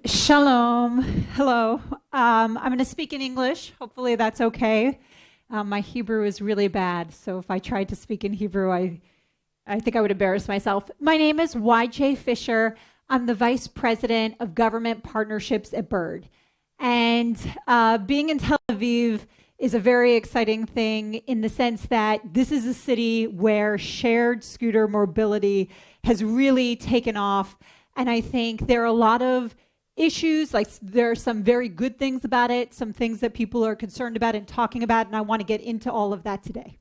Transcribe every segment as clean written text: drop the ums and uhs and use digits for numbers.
Shalom. Hello. I'm going to speak in English. Hopefully that's okay. My Hebrew is really bad, so if I tried to speak in Hebrew, I think I would embarrass myself. My name is Yj Fischer. I'm the Vice President of Government Partnerships at Bird. And being in Tel Aviv is a very exciting thing in the sense that this is a city where shared scooter mobility has really taken off. And I think there are a lot of issues, like there are some very good things about it, some things that people are concerned about and talking about, and I want to get into all of that today.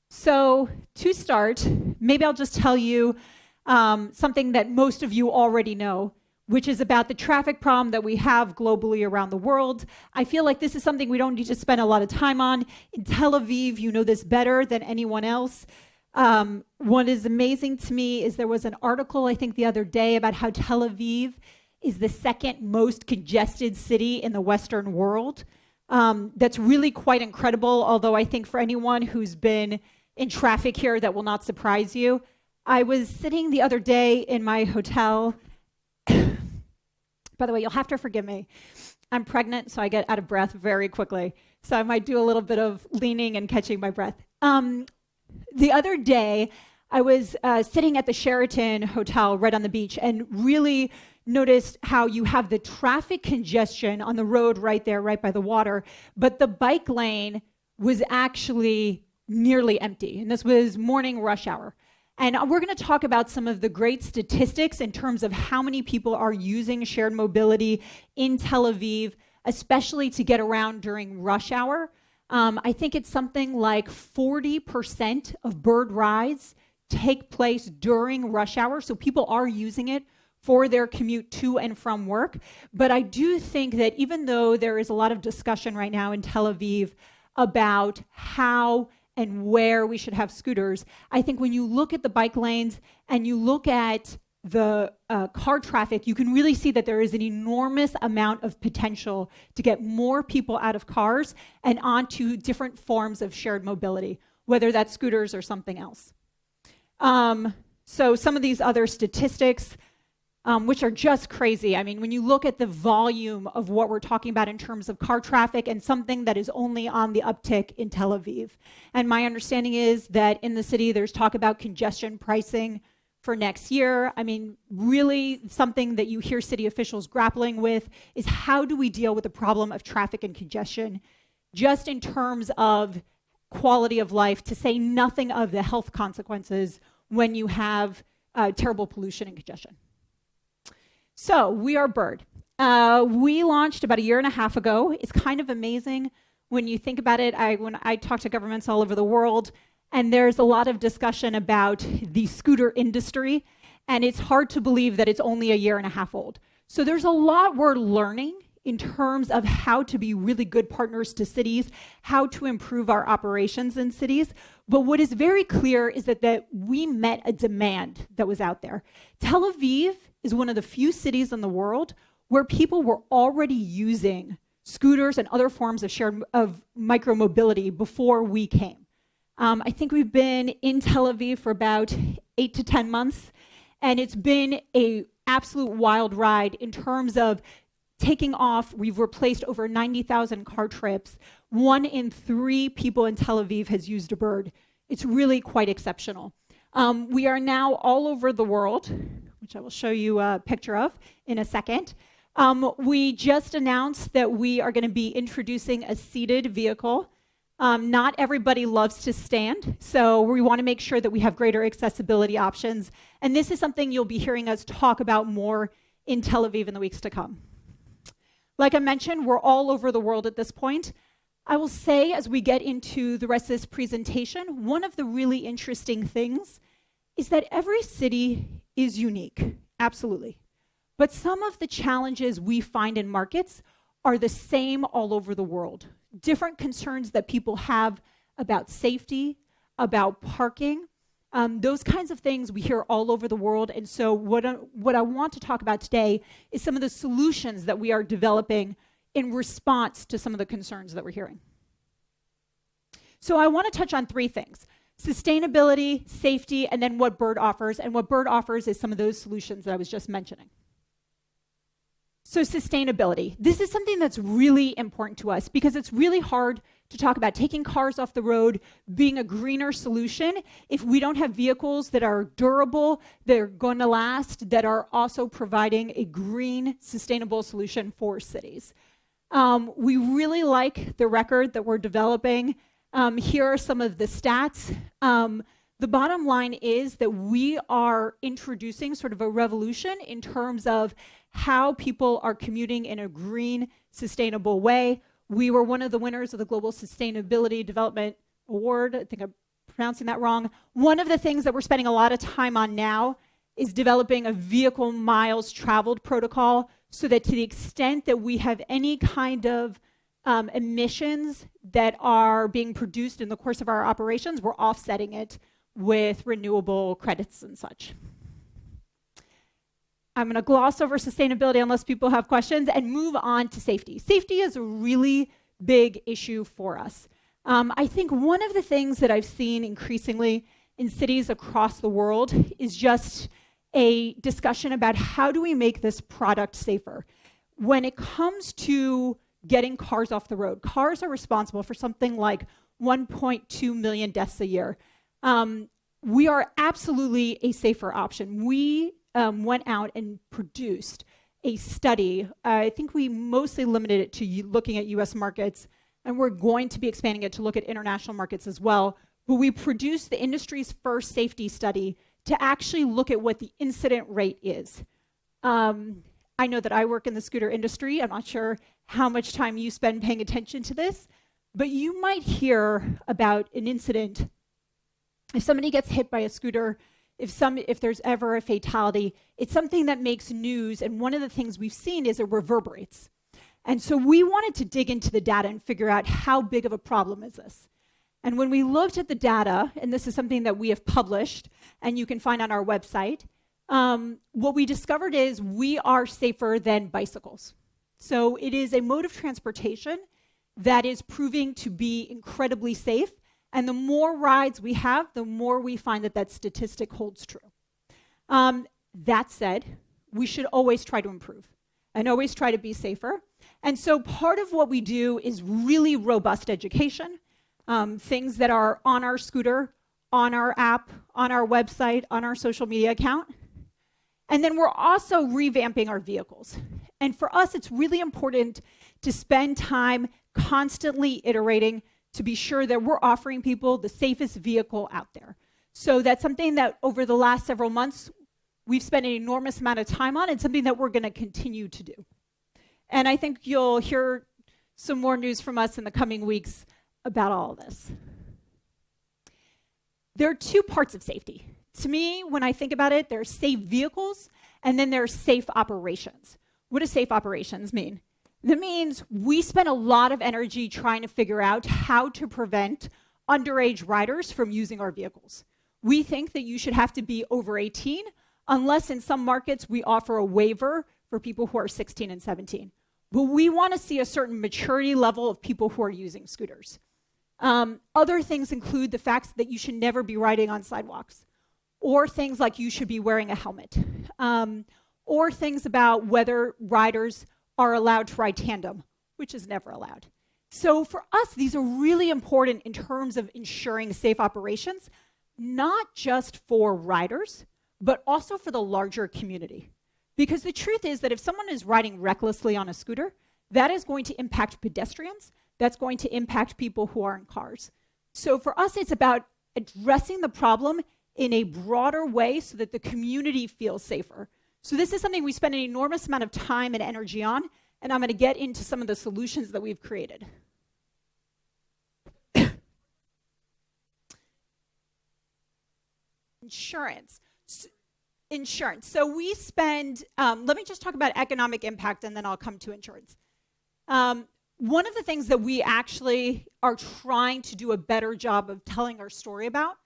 So to start, maybe I'll just tell you something that most of you already know, which is about the traffic problem that we have globally around the world. I feel like this is something we don't need to spend a lot of time on. In Tel Aviv, you know this better than anyone else. What is amazing to me is there was an article, I think the other day, about how Tel Aviv is the second most congested city in the Western world. That's really quite incredible, although I think for anyone who's been in traffic here, that will not surprise you. I was sitting the other day in my hotel. By the way, you'll have to forgive me. I'm pregnant, so I get out of breath very quickly. So I might do a little bit of leaning and catching my breath. The other day, I was sitting at the Sheraton Hotel right on the beach and really noticed how you have the traffic congestion on the road right there, right by the water, but the bike lane was actually nearly empty. And this was morning rush hour. And we're going to talk about some of the great statistics in terms of how many people are using shared mobility in Tel Aviv, especially to get around during rush hour. I think it's something like 40% of Bird rides take place during rush hour, so people are using it for their commute to and from work. But I do think that even though there is a lot of discussion right now in Tel Aviv about how and where we should have scooters, I think when you look at the bike lanes and you look at the car traffic, you can really see that there is an enormous amount of potential to get more people out of cars and onto different forms of shared mobility, whether that's scooters or something else. So some of these other statistics, which are just crazy. I mean, when you look at the volume of what we're talking about in terms of car traffic and something that is only on the uptick in Tel Aviv. And my understanding is that in the city, there's talk about congestion pricing for next year. I mean, really something that you hear city officials grappling with is how do we deal with the problem of traffic and congestion, just in terms of quality of life, to say nothing of the health consequences when you have terrible pollution and congestion. So we are Bird. We launched about a year and a half ago. It's kind of amazing when you think about it. When I talk to governments all over the world, and there's a lot of discussion about the scooter industry, and it's hard to believe that it's only a year and a half old. So there's a lot we're learning in terms of how to be really good partners to cities, how to improve our operations in cities. But what is very clear is that we met a demand that was out there. Tel Aviv is one of the few cities in the world where people were already using scooters and other forms of micromobility before we came. I think we've been in Tel Aviv for about 8 to 10 months, and it's been an absolute wild ride in terms of taking off. We've replaced over 90,000 car trips. 1 in 3 people in Tel Aviv has used a Bird. It's really quite exceptional. We are now all over the world, which I will show you a picture of in a second. We just announced that we are going to be introducing a seated vehicle. Not everybody loves to stand, so we want to make sure that we have greater accessibility options. And this is something you'll be hearing us talk about more in Tel Aviv in the weeks to come. Like I mentioned, we're all over the world at this point. I will say, as we get into the rest of this presentation, one of the really interesting things is that every city is unique, absolutely. But some of the challenges we find in markets are the same all over the world. Different concerns that people have about safety, about parking, those kinds of things we hear all over the world. And so what I want to talk about today is some of the solutions that we are developing in response to some of the concerns that we're hearing. So I want to touch on 3 things: sustainability, safety, and then what Bird offers. And what Bird offers is some of those solutions that I was just mentioning. So sustainability. This is something that's really important to us because it's really hard to talk about taking cars off the road, being a greener solution, if we don't have vehicles that are durable, that are going to last, that are also providing a green, sustainable solution for cities. We really like the record that we're developing. Here are some of the stats. The bottom line is that we are introducing sort of a revolution in terms of how people are commuting in a green, sustainable way. We were one of the winners of the Global Sustainability Development Award. I think I'm pronouncing that wrong. One of the things that we're spending a lot of time on now is developing a vehicle miles traveled protocol so that to the extent that we have any kind of emissions that are being produced in the course of our operations, we're offsetting it with renewable credits and such. I'm going to gloss over sustainability unless people have questions and move on to safety. Safety is a really big issue for us. I think one of the things that I've seen increasingly in cities across the world is just a discussion about how do we make this product safer. When it comes to getting cars off the road, cars are responsible for something like 1.2 million deaths a year. We are absolutely a safer option. We went out and produced a study. I think we mostly limited it to looking at US markets, and we're going to be expanding it to look at international markets as well. But we produced the industry's first safety study to actually look at what the incident rate is. I know that I work in the scooter industry. I'm not sure how much time you spend paying attention to this, but you might hear about an incident. If somebody gets hit by a scooter, if there's ever a fatality, it's something that makes news, and one of the things we've seen is it reverberates. And so we wanted to dig into the data and figure out how big of a problem is this. And when we looked at the data, and this is something that we have published, and you can find on our website, what we discovered is we are safer than bicycles. So it is a mode of transportation that is proving to be incredibly safe. And the more rides we have, the more we find that that statistic holds true. That said, we should always try to improve and always try to be safer. And so part of what we do is really robust education, things that are on our scooter, on our app, on our website, on our social media account. And then we're also revamping our vehicles. And for us, it's really important to spend time constantly iterating to be sure that we're offering people the safest vehicle out there. So that's something that over the last several months, we've spent an enormous amount of time on and something that we're going to continue to do. And I think you'll hear some more news from us in the coming weeks about all of this. There are two parts of safety. To me, when I think about it, there are safe vehicles and then there are safe operations. What does safe operations mean? That means we spend a lot of energy trying to figure out how to prevent underage riders from using our vehicles. We think that you should have to be over 18, unless in some markets we offer a waiver for people who are 16 and 17. But we want to see a certain maturity level of people who are using scooters. Other things include the fact that you should never be riding on sidewalks, or things like you should be wearing a helmet, or things about whether riders are allowed to ride tandem, which is never allowed. So for us, these are really important in terms of ensuring safe operations, not just for riders, but also for the larger community. Because the truth is that if someone is riding recklessly on a scooter, that is going to impact pedestrians, that's going to impact people who are in cars. So for us, it's about addressing the problem in a broader way so that the community feels safer. So this is something we spend an enormous amount of time and energy on, and I'm going to get into some of the solutions that we've created. Insurance. So we spend, let me just talk about economic impact and then I'll come to insurance. One of the things that we actually are trying to do a better job of telling our story about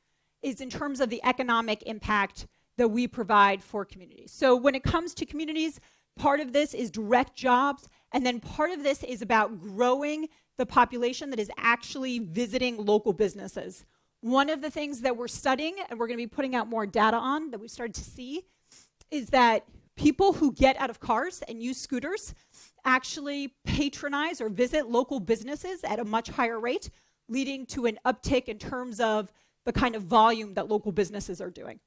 is in terms of the economic impact that we provide for communities. So when it comes to communities, part of this is direct jobs, and then part of this is about growing the population that is actually visiting local businesses. One of the things that we're studying, and we're going to be putting out more data on, that we've started to see, is that people who get out of cars and use scooters actually patronize or visit local businesses at a much higher rate, leading to an uptick in terms of the kind of volume that local businesses are doing.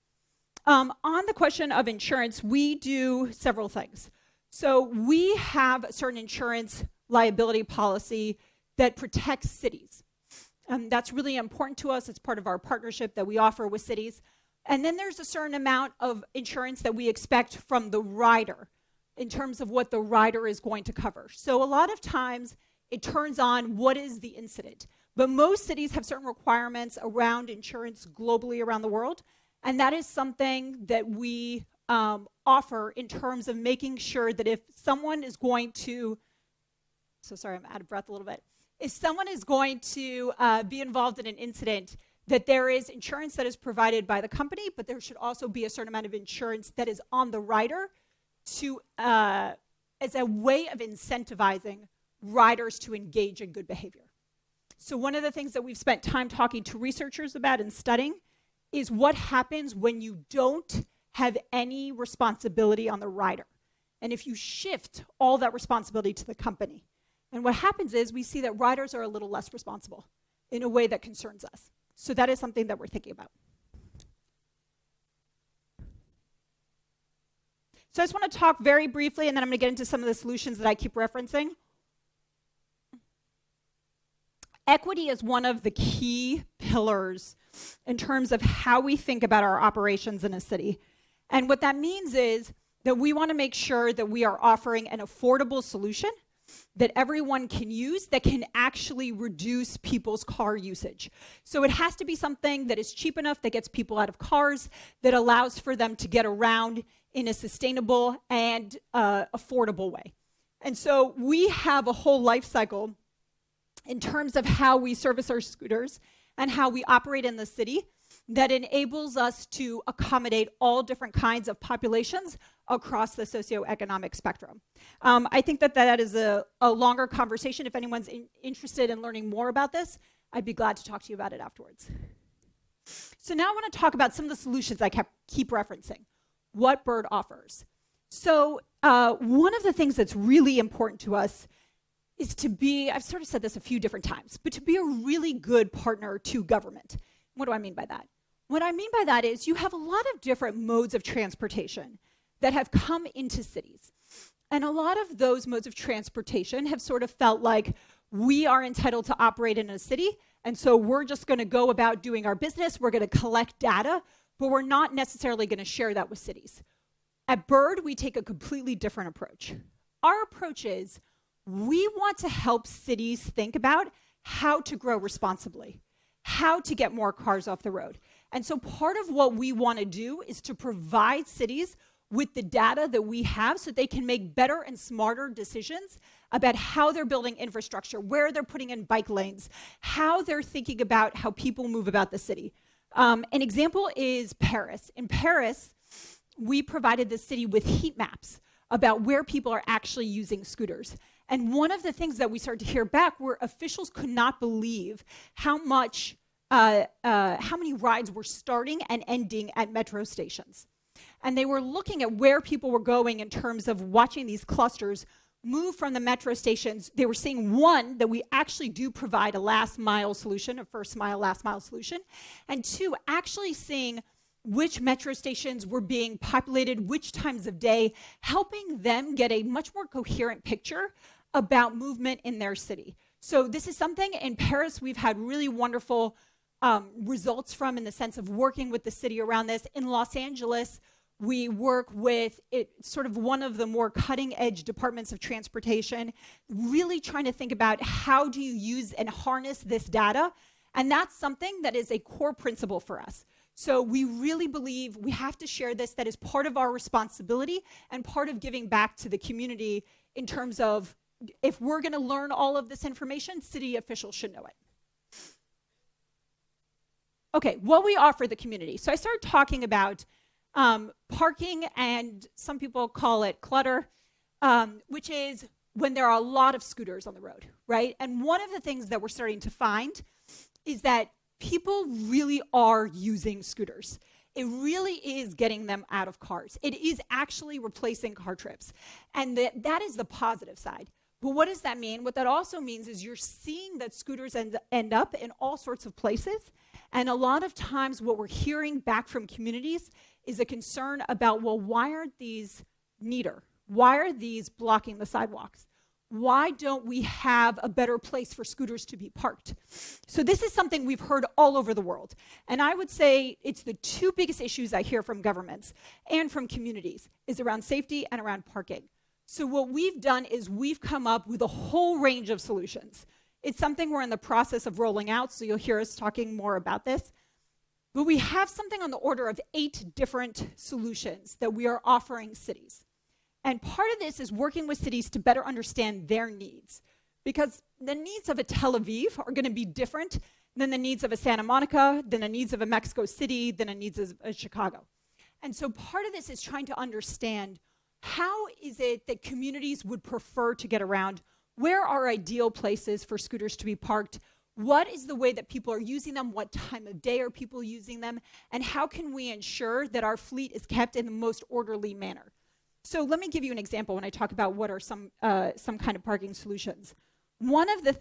On the question of insurance, we do several things. So we have a certain insurance liability policy that protects cities. That's really important to us. It's part of our partnership that we offer with cities. And then there's a certain amount of insurance that we expect from the rider in terms of what the rider is going to cover. So a lot of times it turns on what is the incident. But most cities have certain requirements around insurance globally around the world. And that is something that we offer in terms of making sure that if someone is going to, so sorry, I'm out of breath a little bit. If someone is going to be involved in an incident, that there is insurance that is provided by the company, but there should also be a certain amount of insurance that is on the rider to, as a way of incentivizing riders to engage in good behavior. So one of the things that we've spent time talking to researchers about and studying is what happens when you don't have any responsibility on the rider. And if you shift all that responsibility to the company. And what happens is we see that riders are a little less responsible in a way that concerns us. So that is something that we're thinking about. So I just want to talk very briefly, and then I'm going to get into some of the solutions that I keep referencing. Equity is one of the key pillars in terms of how we think about our operations in a city. And what that means is that we want to make sure that we are offering an affordable solution that everyone can use that can actually reduce people's car usage. So it has to be something that is cheap enough, that gets people out of cars, that allows for them to get around in a sustainable and affordable way. And so we have a whole life cycle in terms of how we service our scooters and how we operate in the city that enables us to accommodate all different kinds of populations across the socioeconomic spectrum. I think that is a longer conversation. If anyone's interested in learning more about this, I'd be glad to talk to you about it afterwards. So now I want to talk about some of the solutions I keep referencing. What Bird offers. So one of the things that's really important to us is to be, I've sort of said this a few different times, but to be a really good partner to government. What do I mean by that? What I mean by that is you have a lot of different modes of transportation that have come into cities. And a lot of those modes of transportation have sort of felt like we are entitled to operate in a city, and so we're just going to go about doing our business, we're going to collect data, but we're not necessarily going to share that with cities. At Bird, we take a completely different approach. Our approach is we want to help cities think about how to grow responsibly, how to get more cars off the road. And so part of what we want to do is to provide cities with the data that we have so they can make better and smarter decisions about how they're building infrastructure, where they're putting in bike lanes, how they're thinking about how people move about the city. An example is Paris. In Paris, we provided the city with heat maps about where people are actually using scooters. And one of the things that we started to hear back were officials could not believe how many rides were starting and ending at metro stations. And they were looking at where people were going in terms of watching these clusters move from the metro stations. They were seeing, one, that we actually do provide a last mile solution, a first mile, last mile solution. And two, actually seeing which metro stations were being populated, which times of day, helping them get a much more coherent picture about movement in their city. So this is something in Paris we've had really wonderful results from in the sense of working with the city around this. In Los Angeles, we work with sort of one of the more cutting edge departments of transportation, really trying to think about how do you use and harness this data. And that's something that is a core principle for us. So we really believe we have to share this. That is part of our responsibility and part of giving back to the community in terms of if we're going to learn all of this information, city officials should know it. Okay, what we offer the community. So I started talking about parking, and some people call it clutter, which is when there are a lot of scooters on the road, right? And one of the things that we're starting to find is that people really are using scooters. it really is getting them out of cars. It is actually replacing car trips. And that is the positive side. But what does that mean? What that also means is you're seeing that scooters end up in all sorts of places. And a lot of times what we're hearing back from communities is a concern about, well, why aren't these neater? Why are these blocking the sidewalks? Why don't we have a better place for scooters to be parked? So this is something we've heard all over the world. And I would say it's the two biggest issues I hear from governments and from communities is around safety and around parking. So what we've done is we've come up with a whole range of solutions. It's something we're in the process of rolling out, so you'll hear us talking more about this. But we have something on the order of 8 different solutions that we are offering cities. And part of this is working with cities to better understand their needs, because the needs of a Tel Aviv are going to be different than the needs of a Santa Monica, than the needs of a Mexico City, than the needs of a Chicago. And so part of this is trying to understand how is it that communities would prefer to get around? Where are ideal places for scooters to be parked? What is the way that people are using them? What time of day are people using them? And how can we ensure that our fleet is kept in the most orderly manner? So let me give you an example when I talk about what are some kind of parking solutions. One of the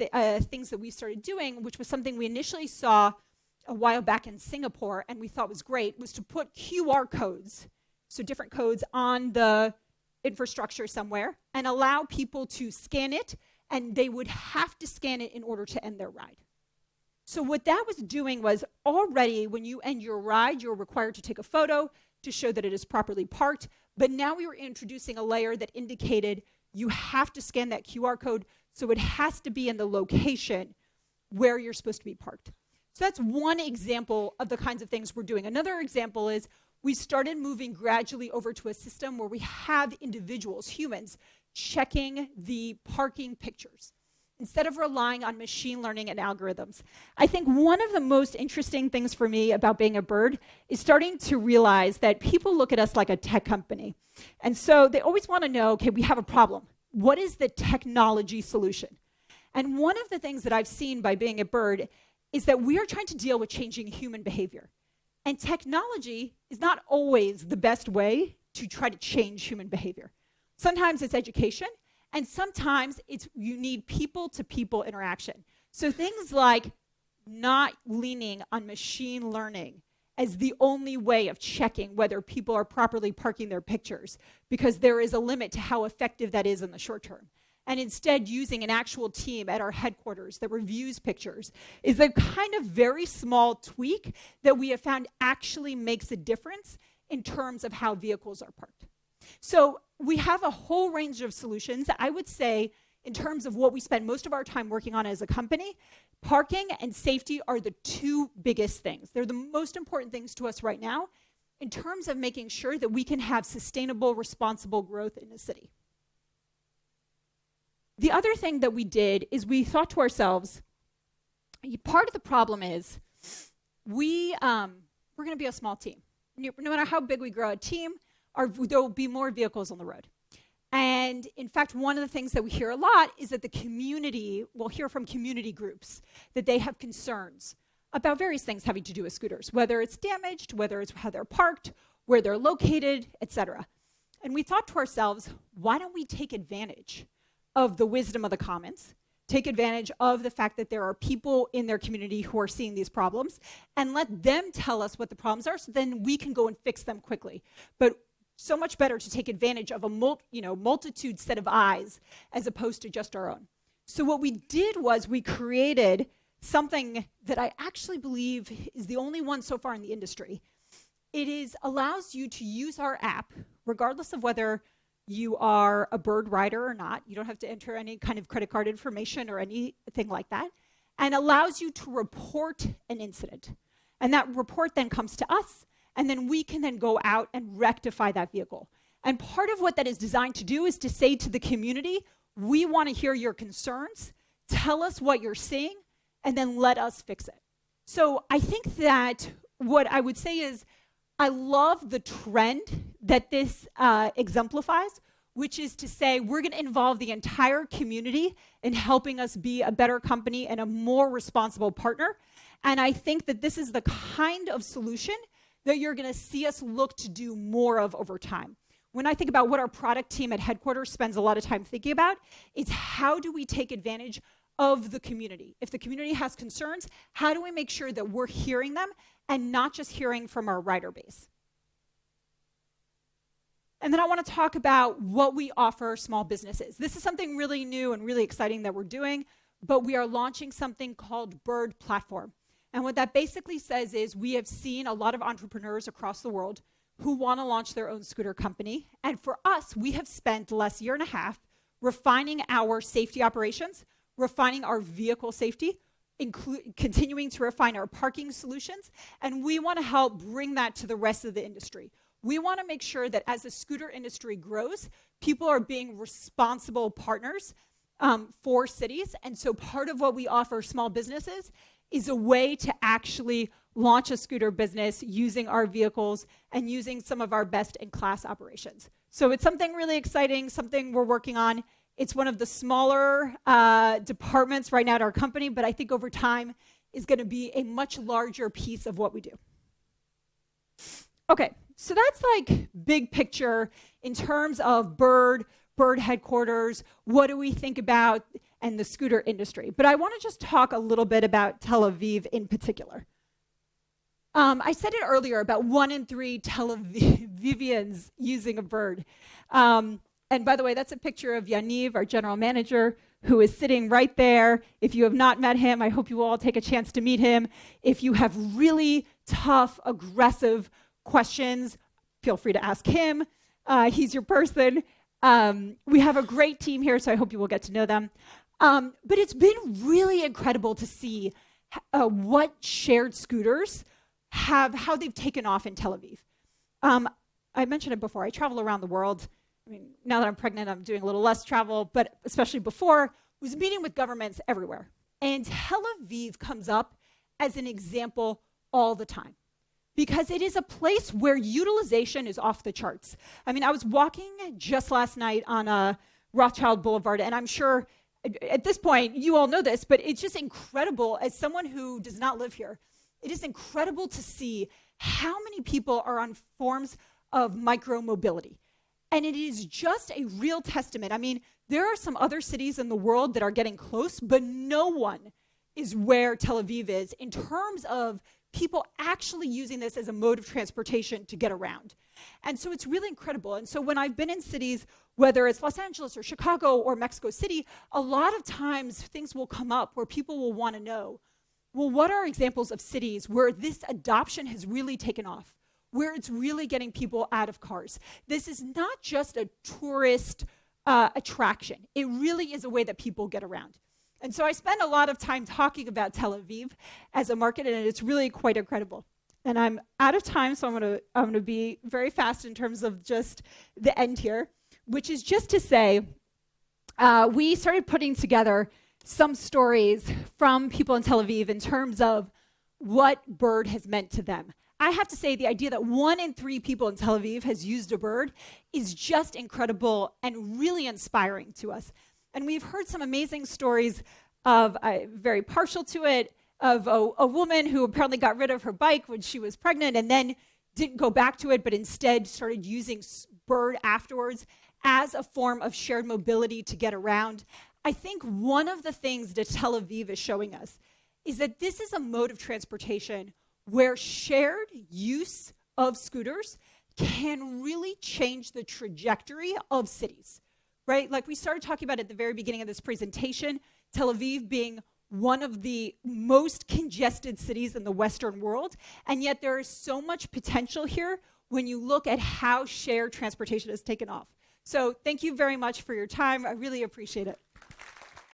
things that we started doing, which was something we initially saw a while back in Singapore and we thought was great, was to put QR codes, so different codes on the infrastructure somewhere, and allow people to scan it, and they would have to scan it in order to end their ride. So what that was doing was already when you end your ride, you're required to take a photo to show that it is properly parked. But now we were introducing a layer that indicated you have to scan that QR code, so it has to be in the location where you're supposed to be parked. So that's one example of the kinds of things we're doing. Another example is we started moving gradually over to a system where we have individuals, humans, checking the parking pictures instead of relying on machine learning and algorithms. I think one of the most interesting things for me about being a bird is starting to realize that people look at us like a tech company. And so they always want to know, okay, we have a problem. What is the technology solution? And one of the things that I've seen by being a bird is that we are trying to deal with changing human behavior. And technology is not always the best way to try to change human behavior. Sometimes it's education, and sometimes you need people-to-people interaction. So things like not leaning on machine learning as the only way of checking whether people are properly parking their pictures, because there is a limit to how effective that is in the short term. And instead using an actual team at our headquarters that reviews pictures is a kind of very small tweak that we have found actually makes a difference in terms of how vehicles are parked. So we have a whole range of solutions. I would say in terms of what we spend most of our time working on as a company, parking and safety are the two biggest things. They're the most important things to us right now in terms of making sure that we can have sustainable, responsible growth in the city. The other thing that we did is we thought to ourselves, part of the problem is we're going to be a small team. No matter how big we grow a team, there will be more vehicles on the road. And in fact, one of the things that we hear a lot is that the community, we'll hear from community groups, that they have concerns about various things having to do with scooters, whether it's damaged, whether it's how they're parked, where they're located, etc. And we thought to ourselves, why don't we take advantage of the wisdom of the commons, take advantage of the fact that there are people in their community who are seeing these problems, and let them tell us what the problems are, so then we can go and fix them quickly. But so much better to take advantage of a multitude set of eyes as opposed to just our own. So what we did was we created something that I actually believe is the only one so far in the industry. It allows you to use our app, regardless of whether you are a bird rider or not. You don't have to enter any kind of credit card information or anything like that, and allows you to report an incident. And that report then comes to us, and then we can then go out and rectify that vehicle. And part of what that is designed to do is to say to the community, we want to hear your concerns, tell us what you're seeing, and then let us fix it. So I think that what I would say is I love the trend that this exemplifies, which is to say we're going to involve the entire community in helping us be a better company and a more responsible partner. And I think that this is the kind of solution that you're going to see us look to do more of over time. When I think about what our product team at headquarters spends a lot of time thinking about, it's how do we take advantage of the community? If the community has concerns, how do we make sure that we're hearing them and not just hearing from our rider base? And then I want to talk about what we offer small businesses. This is something really new and really exciting that we're doing, but we are launching something called Bird Platform. And what that basically says is we have seen a lot of entrepreneurs across the world who want to launch their own scooter company. And for us, we have spent the last year and a half refining our safety operations, refining our vehicle safety, continuing to refine our parking solutions, and we want to help bring that to the rest of the industry. We want to make sure that as the scooter industry grows, people are being responsible partners for cities. And so part of what we offer small businesses is a way to actually launch a scooter business using our vehicles and using some of our best-in-class operations. So it's something really exciting, something we're working on. It's one of the smaller departments right now at our company, but I think over time is going to be a much larger piece of what we do. Okay, so that's like big picture in terms of Bird headquarters, what do we think about, and the scooter industry. But I want to just talk a little bit about Tel Aviv in particular. I said it earlier about 1 in 3 Tel Avivians using a Bird. And by the way, that's a picture of Yaniv, our general manager, who is sitting right there. If you have not met him, I hope you will all take a chance to meet him. If you have really tough, aggressive questions, feel free to ask him. He's your person. We have a great team here, so I hope you will get to know them. But it's been really incredible to see what shared scooters have, how they've taken off in Tel Aviv. I mentioned it before, I travel around the world. I mean, now that I'm pregnant, I'm doing a little less travel, but especially before, was meeting with governments everywhere. And Tel Aviv comes up as an example all the time, because it is a place where utilization is off the charts. I mean, I was walking just last night on Rothschild Boulevard, and I'm sure at this point, you all know this, but it's just incredible as someone who does not live here. It is incredible to see how many people are on forms of micro-mobility. And it is just a real testament. I mean, there are some other cities in the world that are getting close, but no one is where Tel Aviv is in terms of people actually using this as a mode of transportation to get around. And so it's really incredible. And so when I've been in cities, whether it's Los Angeles or Chicago or Mexico City, a lot of times things will come up where people will want to know, well, what are examples of cities where this adoption has really taken off, where it's really getting people out of cars? This is not just a tourist attraction. It really is a way that people get around. And so I spend a lot of time talking about Tel Aviv as a market, and it's really quite incredible. And I'm out of time, so I'm gonna be very fast in terms of just the end here, which is just to say, we started putting together some stories from people in Tel Aviv in terms of what Bird has meant to them. I have to say the idea that 1 in 3 people in Tel Aviv has used a Bird is just incredible and really inspiring to us. And we've heard some amazing stories of, very partial to it, of a woman who apparently got rid of her bike when she was pregnant and then didn't go back to it, but instead started using Bird afterwards as a form of shared mobility to get around. I think one of the things that Tel Aviv is showing us is that this is a mode of transportation where shared use of scooters can really change the trajectory of cities, right? Like we started talking about at the very beginning of this presentation, Tel Aviv being one of the most congested cities in the Western world, and yet there is so much potential here when you look at how shared transportation has taken off. So thank you very much for your time. I really appreciate it.